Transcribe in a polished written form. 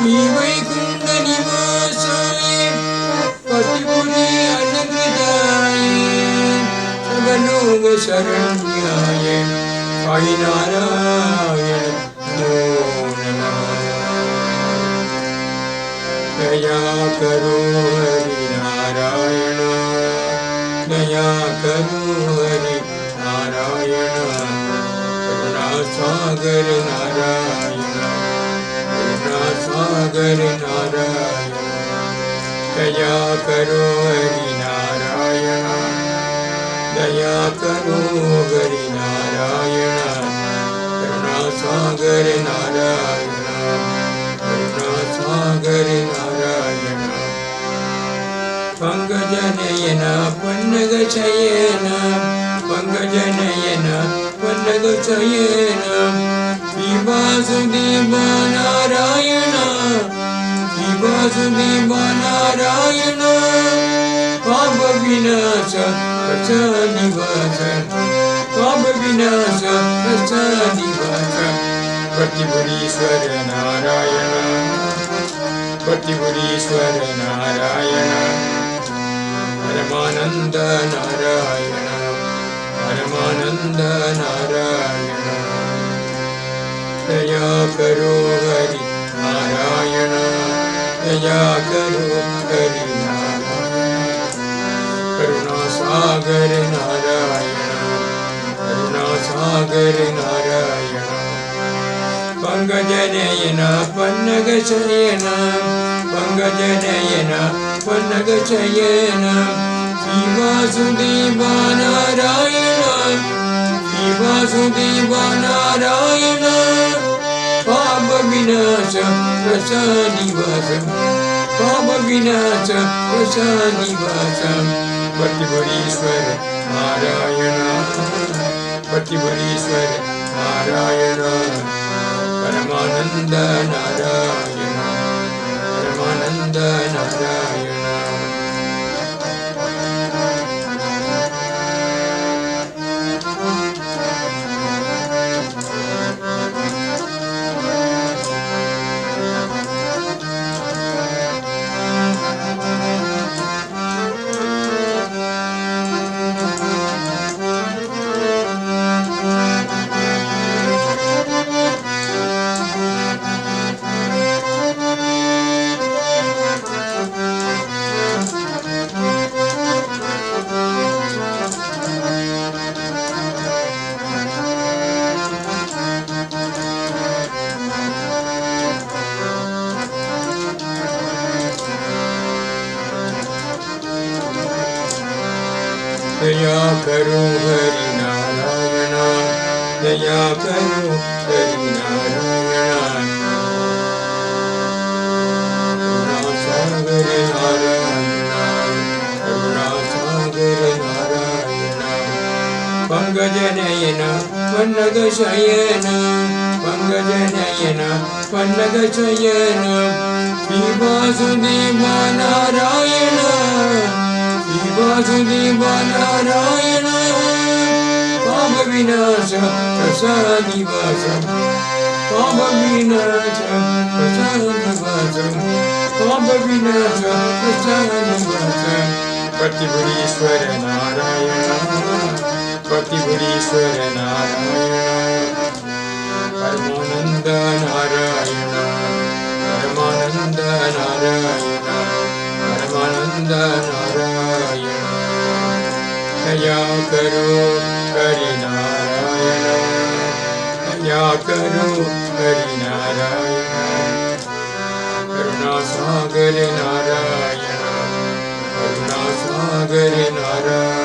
वैकुंठ निवासाय पतिपुरी अनुगृताय सर्वलोक शरण्याय साई नारायण नमो नमः। दया करो हरि नारायण, दया करो हरि नारायण, करुणा सागर नारायण, करुणा सागर नारायण। दया करो हरि नारायण, दया करो हरि नारायण, करुणा सागर नारायण, करुणा सागर नारायण। पंकजनयन पन्नगशयन, पंकजनयन पन्नगशयन, वासुदेव नारायण, वासुदेव नारायण। पाप विनाश प्रसादिवास, पाप विनाश प्रसादिवास। प्रतिपुरीश्वर नारायण, प्रतिपुरीश्वर नारायण, परमानंद नारायण, परमानंद नारायण। दया करो हरि नारायण, दया करो हरि नारायण, करुणा सागर नारायण, करुणा सागर नारायण। पंकजनयन पन्नगशयन, पंकजनयन पन्नगशयन, वासुदेव नारायण, वासुदेव नारायण। पाप विनाश प्रसादिवास, पाप विनाश प्रसादिवास। प्रतिपुरीश्वर नारायण, प्रतिपुरीश्वर नारायण, परमानंद नारायण, परमानंद नारायण। दया करो हरि नारायण, दया करो हरि नारायण, करुणा सागर नारायण, करुणा सागर नारायण। पंकजनयन पन्नगशयन, पंकजनयन पन्नगशयन, वासुदेव नारायण, वासुदेव नारायण। पाप विनाश प्रसादिवास, पाप विनाश प्रसादिवास, पाप विनाश प्रसादिवास। प्रतिपुरीश्वर नारायण, प्रतिपुरीश्वर नारायण, परमानंद नारायण, परमानंद नारायण, परमानंद नारायण। दया करो हरि नारायण, दया करो हरि नारायण, करुणा सागर नारायण, करुणा सागर नारायण।